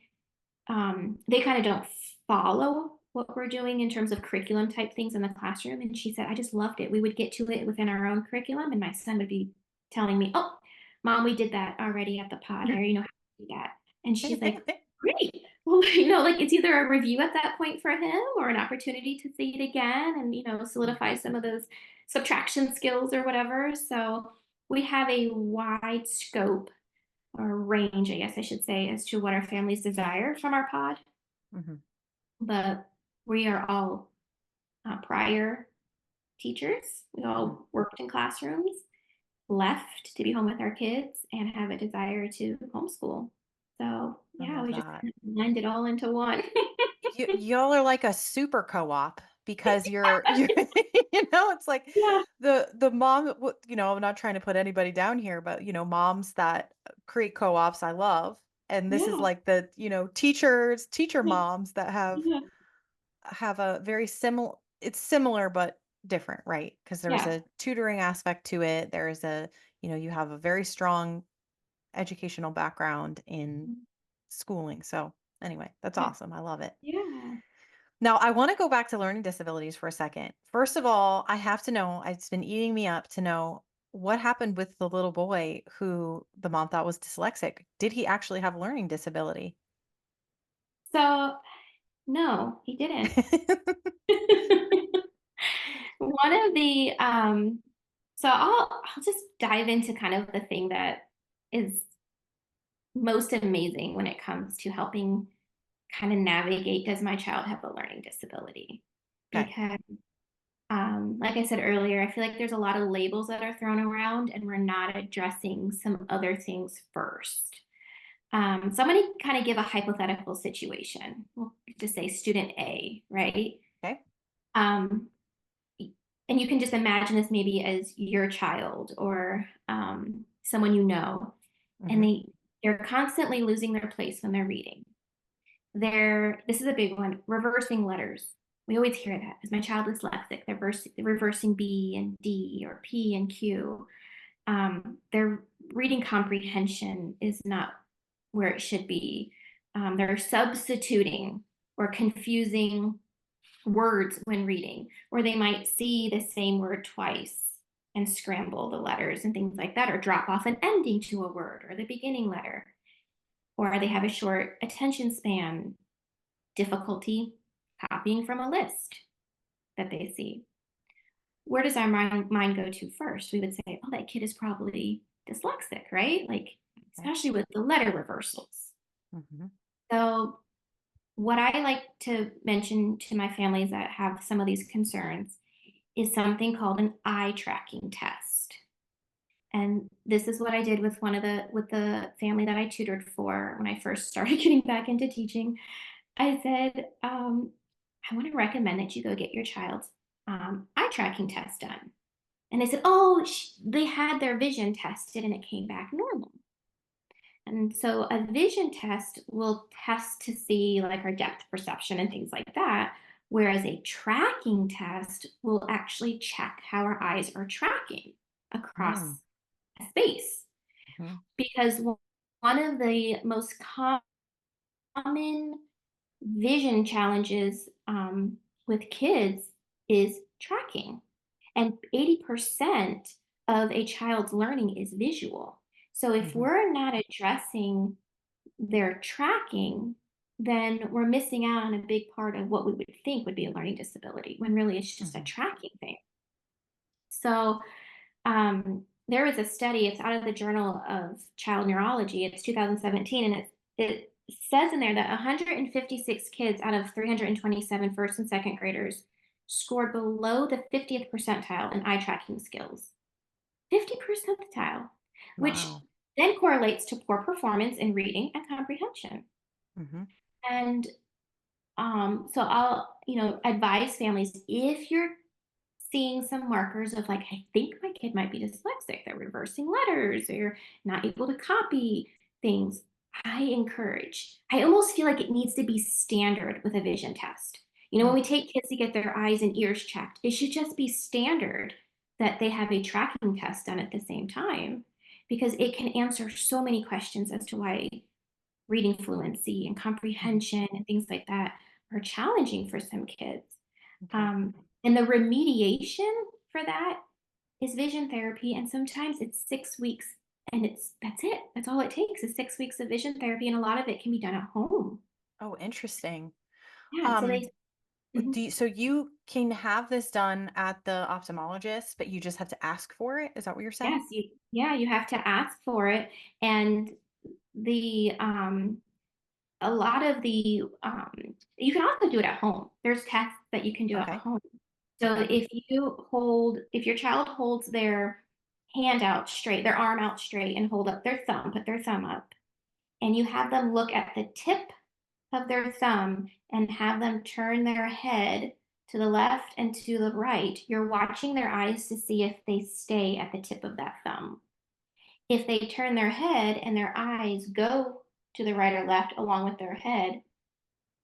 they kind of don't follow what we're doing in terms of curriculum type things in the classroom. And she said, I just loved it. We would get to it within our own curriculum, and my son would be telling me, oh, mom, we did that already at the pod. I already know how to do that. And she's like, great. Well, you know, like it's either a review at that point for him or an opportunity to see it again and, you know, solidify some of those subtraction skills or whatever. So we have a wide scope or range, I guess I should say, as to what our families desire from our pod. Mhm. But we are all prior teachers. We Mhm. all worked in classrooms, left to be home with our kids, and have a desire to homeschool. So I yeah, love we just that. kind of blend it all into one. Y'all are like a super co-op because you're it's like Yeah, the mom I'm not trying to put anybody down here, but moms that create co-ops I love. And this is yeah, like the, teacher yeah, moms that yeah, have a very similar it's similar but different, right? Because there's yeah, a tutoring aspect to it. There's a, you have a very strong educational background in schooling. So anyway, that's yeah, awesome. I love it. yeah. Now, I want to go back to learning disabilities for a second. First of all, I have to know, it's been eating me up to know what happened with the little boy who the mom thought was dyslexic. Did he actually have a learning disability? So no, he didn't. One of the so I'll just dive into kind of the thing that is most amazing when it comes to helping kind of navigate, does my child have a learning disability? Okay. Because like I said earlier, I feel like there's a lot of labels that are thrown around and we're not addressing some other things first. So I'm going to kind of give a hypothetical situation. We'll just say student A, right? Okay. Um, and you can just imagine this maybe as your child or someone you know, and Hmm. they're constantly losing their place when they're reading. This is a big one, reversing letters. We always hear that as my child is dyslexic, they're reversing B and D or P and Q. Their reading comprehension is not where it should be. They're substituting or confusing words when reading, or they might see the same word twice and scramble the letters and things like that, or drop off an ending to a word or the beginning letter, or they have a short attention span, difficulty copying from a list that they see. Where does our mind go to first? We would say, oh, that kid is probably dyslexic, right? Like, Okay. especially with the letter reversals. Hmm. So, what I like to mention to my families that have some of these concerns is something called an eye tracking test. And this is what I did with the family that I tutored for when I first started getting back into teaching. I said, I want to recommend that you go get your child's eye tracking test done. And they said, oh, they had their vision tested and it came back normal. And so a vision test will test to see like our depth perception and things like that. Whereas a tracking test will actually check how our eyes are tracking Mm-hmm. across a space. Because one of the most common vision challenges with kids is tracking. And 80% of a child's learning is visual. So if Hmm. we're not addressing their tracking, then we're missing out on a big part of what we would think would be a learning disability when really it's just a Hmm. tracking thing. So there was a study, it's out of the Journal of Child Neurology, it's 2017, and it says in there that 156 kids out of 327 first and second graders scored below the 50th percentile in eye tracking skills. 50 percentile, which Wow. then correlates to poor performance in reading and comprehension. Hmm. And so I'll, advise families if you're seeing some markers of like, I think my kid might be dyslexic, they're reversing letters, or you're not able to copy things. I almost feel like it needs to be standard with a vision test. When we take kids to get their eyes and ears checked, it should just be standard that they have a tracking test done at the same time because it can answer so many questions as to why reading fluency and Hmm. comprehension and things like that are challenging for some kids. Okay. Um, and the remediation for that is vision therapy. And sometimes it's 6 weeks and that's it. That's all it takes is 6 weeks of vision therapy. And a lot of it can be done at home. Oh, interesting. Yeah. So they, Um, Mhm. So you can have this done at the ophthalmologist, but you just have to ask for it? Is that what you're Yes, saying? you have to ask for it, and the a lot of the you can also do it at home. There's tests that you can do at Okay. home. So Okay. if your child holds their hand out straight, their arm out straight, and hold up their thumb, put their thumb up, and you have them look at the tip of their thumb and have them turn their head to the left and to the right, you're watching their eyes to see if they stay at the tip of that thumb. If they turn their head and their eyes go to the right or left along with their head,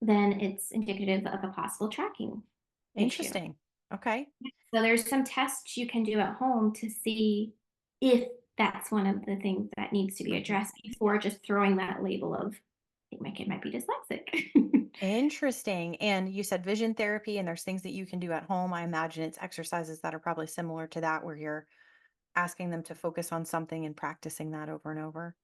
then it's indicative of a possible tracking issue. Interesting. Okay. So there's some tests you can do at home to see if that's one of the things that needs to be Mhm. addressed before just throwing that label of, I think my kid might be dyslexic. Interesting. And you said vision therapy, and there's things that you can do at home. I imagine it's exercises that are probably similar to that, where you're asking them to focus on something and practicing that over and over.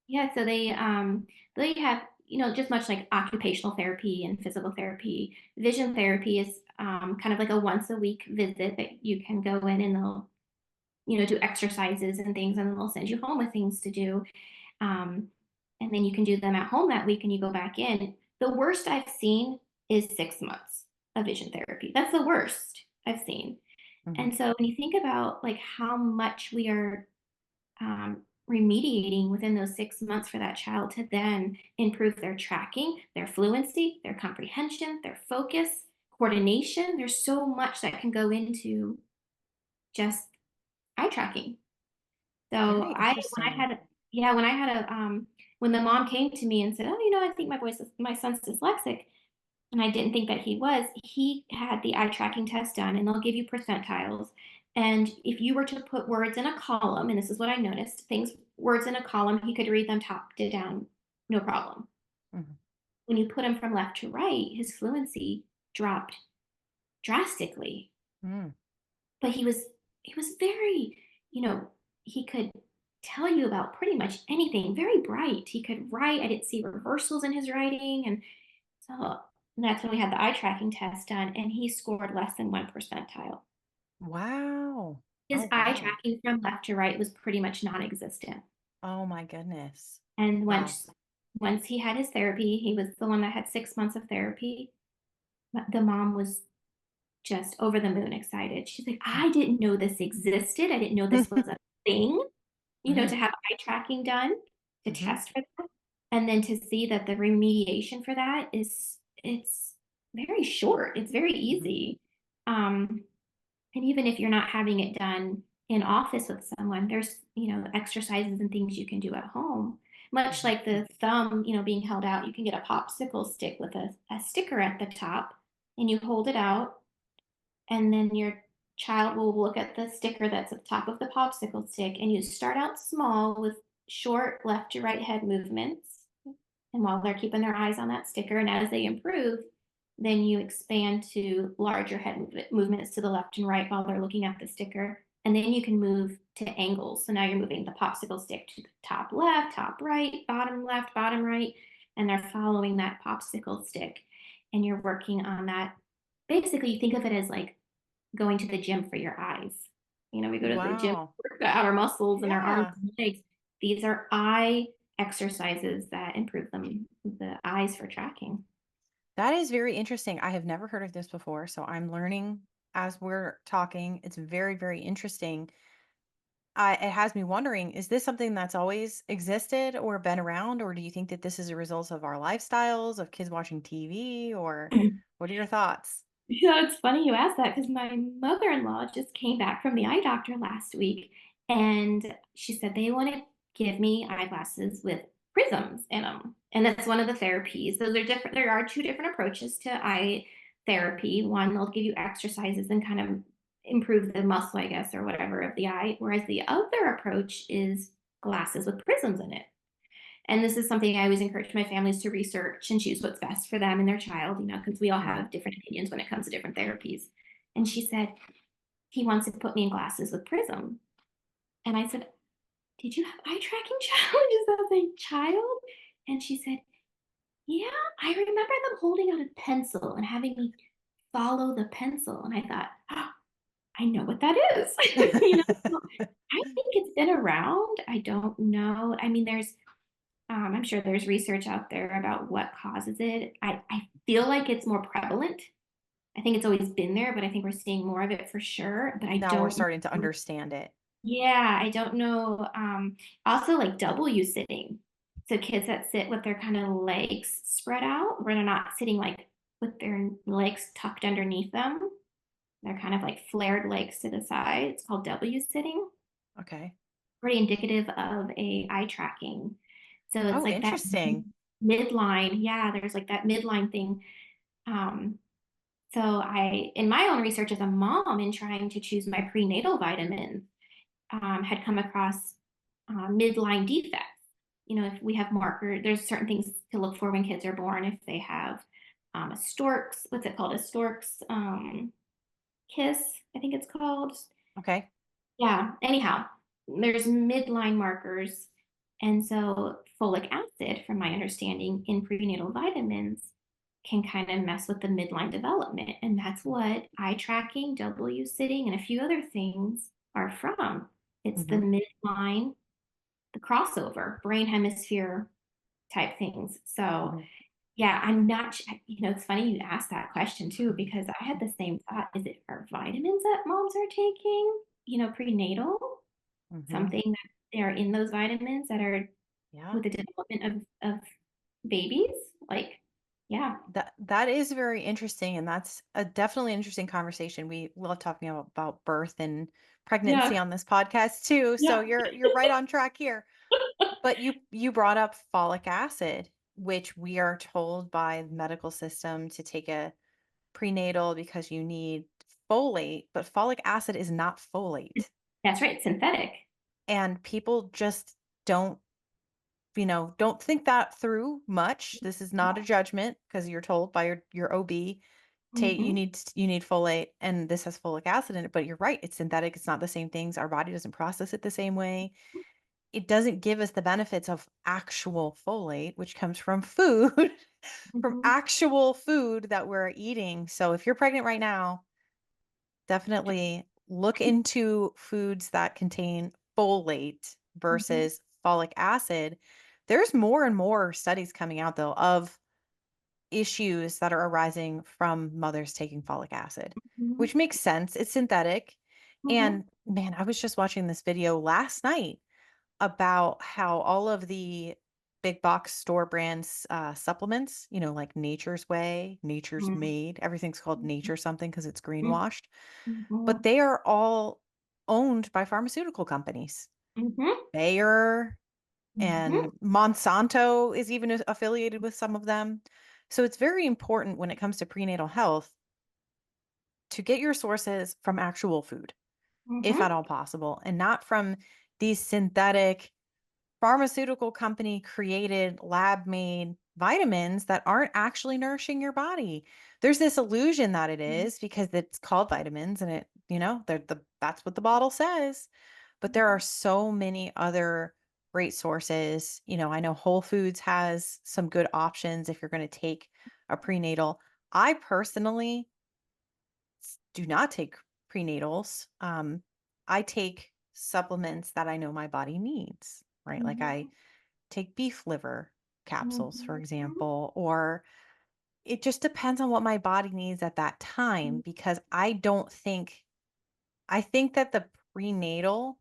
Yeah, so they have, just much like occupational therapy and physical therapy, vision therapy is kind of like a once a week visit that you can go in and they'll, do exercises and things, and then they'll send you home with things to do. Um, and then you can do them at home that week and you go back in. The worst I've seen is 6 months of vision therapy. That's the worst I've seen. Mhm. And so when you think about like how much we are remediating within those 6 months for that child to then improve their tracking, their fluency, their comprehension, their focus, coordination. There's so much that can go into just eye tracking. So Very when I interesting. had, yeah, when the mom came to me and said, "Oh, I think my son's dyslexic," and I didn't think that he was, he had the eye tracking test done, and they'll give you percentiles. And if you were to put words in a column, and this is what I noticed, words in a column, he could read them top to down, no problem. Mhm. When you put him from left to right, his fluency dropped drastically. Mm. But he was very, you know, he could tell you about pretty much anything, very bright. He could write. I didn't see reversals in his writing. And so that's when we had the eye tracking test done, and he scored less than 1 percentile. Wow. His Oh, eye wow. tracking from left to right was pretty much non-existent. Oh my goodness. And Wow. once he had his therapy, he was the one that had 6 months of therapy. But the mom was just over the moon excited. She's like, I didn't know this existed. I didn't know this was a thing, to Mhm. have eye tracking done, to Mhm. test for that, and then to see that the remediation for that it's very short. It's very Mhm. easy. Um, and even if you're not having it done in office with someone, there's, exercises and things you can do at home. Much Mhm. like the thumb, being held out, you can get a popsicle stick with a sticker at the top, and you hold it out, and then your child will look at the sticker that's at the top of the popsicle stick, and you start out small with short left to right head movements. And while they're keeping their eyes on that sticker, and as they improve, then you expand to larger head movements to the left and right while they're looking at the sticker. And then you can move to angles. So now you're moving the popsicle stick to the top left, top right, bottom left, bottom right, and they're following that popsicle stick. And you're working on that. Basically, you think of it as like going to the gym for your eyes. We go to the gym, Wow. work out our muscles and our arms Yeah. and legs. These are eye exercises that improve the eyes for tracking. That is very interesting. I have never heard of this before, so I'm learning as we're talking. It's very, very interesting. It has me wondering, is this something that's always existed or been around, or do you think that this is a result of our lifestyles, of kids watching TV, or what are your thoughts? It's funny you asked that because my mother-in-law just came back from the eye doctor last week, and she said they want to give me eyeglasses with prisms in them, and that's one of the therapies. So they're different. There are two different approaches to eye therapy. One, they'll give you exercises and kind of improve the muscle, I guess, or whatever of the eye, whereas the other approach is glasses with prisms in it. And this is something I always encourage my families to research and choose what's best for them and their child, because we all Mhm. have different opinions when it comes to different therapies. And she said, he wants to put me in glasses with Prism. And I said, did you have eye tracking challenges as a child? And she said, yeah, I remember them holding out a pencil and having me follow the pencil. And I thought, oh, I know what that is. you know, so I think it's been around. I don't know. I mean, I'm sure there's research out there about what causes it. I feel like it's more prevalent. I think it's always been there, but I think we're seeing more of it for sure. But I Now we're don't starting to know. understand it. Yeah, I don't know. Also like W sitting. So kids that sit with their kind of legs spread out, where they're not sitting like with their legs tucked underneath them. They're kind of like flared legs to the side. It's called W sitting. Okay. Pretty indicative of a eye tracking. So it's Oh, like that interesting. midline. Yeah, there's like that midline thing. Um, so in my own research as a mom in trying to choose my prenatal vitamins, had come across midline defects. You know, if we have marker, there's certain things to look for when kids are born. If they have a stork's, what's it called? A stork's kiss, I think it's called. Okay. Yeah, anyhow, there's midline markers. And so folic acid, from my understanding, in prenatal vitamins can kind of mess with the midline development. And that's what eye tracking, W sitting, and a few other things are from. It's the Hmm. midline, the crossover, brain hemisphere type things. So Hmm. yeah, I'm not, it's funny you asked that question too, because I had the same thought. Is it our vitamins that moms are taking, prenatal? Hmm. Something that they are in those vitamins that are Yeah. with the development of babies? Like, yeah. That is very interesting, and that's a definitely interesting conversation. We love talking about birth and pregnancy Yeah. on this podcast too. So Yeah. you're right on track here. But you brought up folic acid, which we are told by the medical system to take a prenatal because you need folate, but folic acid is not folate. That's right. Synthetic. And people just don't, don't think that through much. This is not a judgment because you're told by your OB, take Mm-hmm. you need folate and this has folic acid in it, but you're right, it's synthetic, it's not the same things. Our body doesn't process it the same way. It doesn't give us the benefits of actual folate, which comes from food, from Mm-hmm. actual food that we're eating. So if you're pregnant right now, definitely look into foods that contain folate Mm-hmm. versus folic acid. There's more and more studies coming out, though, of issues that are arising from mothers taking folic acid, Mm-hmm. which makes sense. It's synthetic. Mm-hmm. And man, I was just watching this video last night about how all of the big box store brands supplements, like Nature's Way, Nature's Made, everything's called Nature something because it's greenwashed, but Mm-hmm. they are all owned by pharmaceutical companies. Mm-hmm. Bayer Mm-hmm. and Monsanto is even affiliated with some of them. So it's very important when it comes to prenatal health to get your sources from actual food, if at Mm-hmm. all possible, and not from these synthetic pharmaceutical company created lab made vitamins that aren't actually nourishing your body. There's this illusion that it is because it's called vitamins and that's what the bottle says. But there are so many other great sources. I know Whole Foods has some good options if you're going to take a prenatal. I personally do not take prenatals. I take supplements that I know my body needs, right? Like I take beef liver capsules, for Mm-hmm. example, or it just depends on what my body needs at that time because I think that the prenatal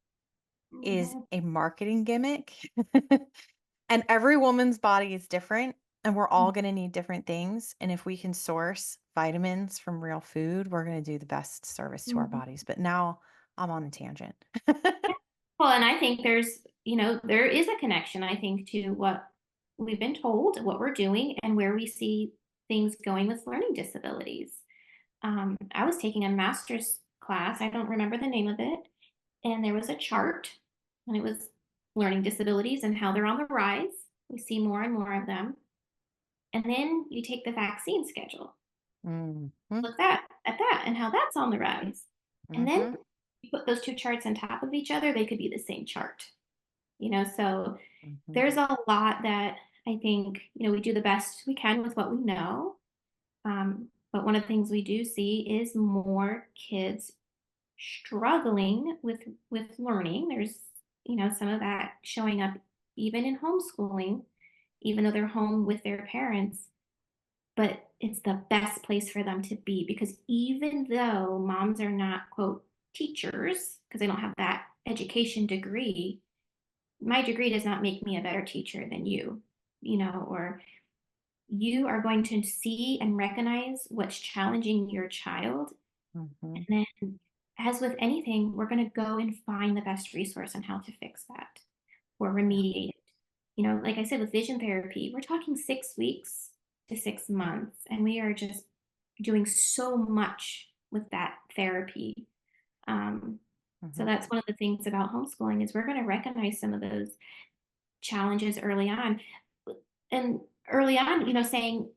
is Mm-hmm. a marketing gimmick. And every woman's body is different, and we're all going to need different things. And if we can source vitamins from real food, we're going to do the best service to our Mm-hmm. bodies. But now I'm on a tangent. Well, and I think there is a connection, I think, to what we've been told, what we're doing, and where we see things going with learning disabilities. I was taking a master's class, I don't remember the name of it, and there was a chart, and it was learning disabilities and how they're on the rise. We see more and more of them. And then you take the vaccine schedule, Mhm, look at that and how that's on the rise. And then mhm, you put those two charts on top of each other, they could be the same chart. So mhm. there's a lot that I think, we do the best we can with what we know. But one of the things we do see is more kids struggling with learning. There's, some of that showing up even in homeschooling, even though they're home with their parents, but it's the best place for them to be because even though moms are not quote teachers because they don't have that education degree, my degree does not make me a better teacher than or you are going to see and recognize what's challenging your child. Mhm. And then, as with anything, we're going to go and find the best resource on how to fix that or Yeah. remediate it. Like I said, with vision therapy, we're talking 6 weeks to 6 months, and we are just doing so much with that therapy. Um, so Mhm. that's one of the things about homeschooling is we're going to recognize some of those challenges early on, and early on, saying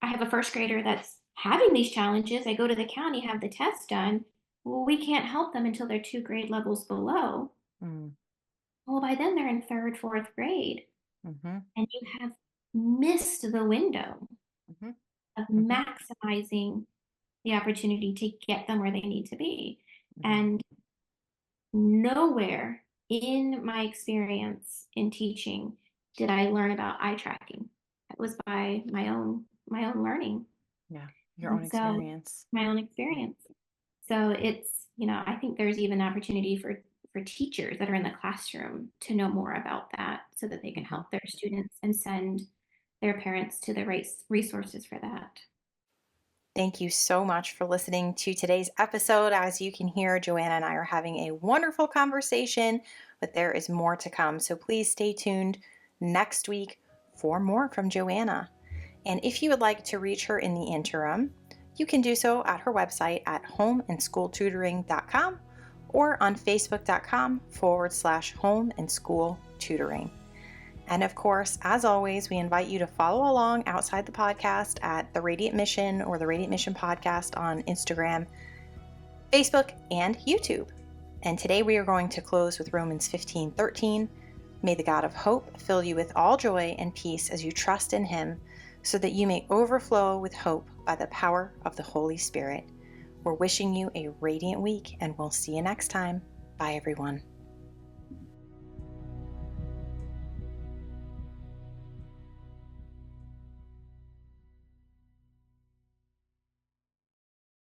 I have a first grader that's having these challenges. I go to the county, have the test done. Well, we can't help them until they're 2 grade levels below. Mm. Well, by then they're in third, fourth grade, Mhm. and you have missed the window Mhm. of Mhm. maximizing the opportunity to get them where they need to be. Mhm. And nowhere in my experience in teaching did I learn about eye tracking. It was by my own learning. Yeah. Your own And so experience. my own Yeah. experience. So it's, I think there's even opportunity for teachers that are in the classroom to know more about that so that they can Mhm. help their students and send their parents to the right resources for that. Thank you so much for listening to today's episode. As you can hear, Joanna and I are having a wonderful conversation, but there is more to come. So please stay tuned next week for more from Joanna. And if you would like to reach her in the interim, you can do so at her website at homeandschooltutoring.com or on facebook.com/home and school tutoring. And of course, as always, we invite you to follow along outside the podcast at The Radiant Mission or The Radiant Mission Podcast on Instagram, Facebook, and YouTube. And today we are going to close with Romans 15:13. May the God of hope fill you with all joy and peace as you trust in him, so that you may overflow with hope by the power of the Holy Spirit. We're wishing you a radiant week, and we'll see you next time. Bye, everyone.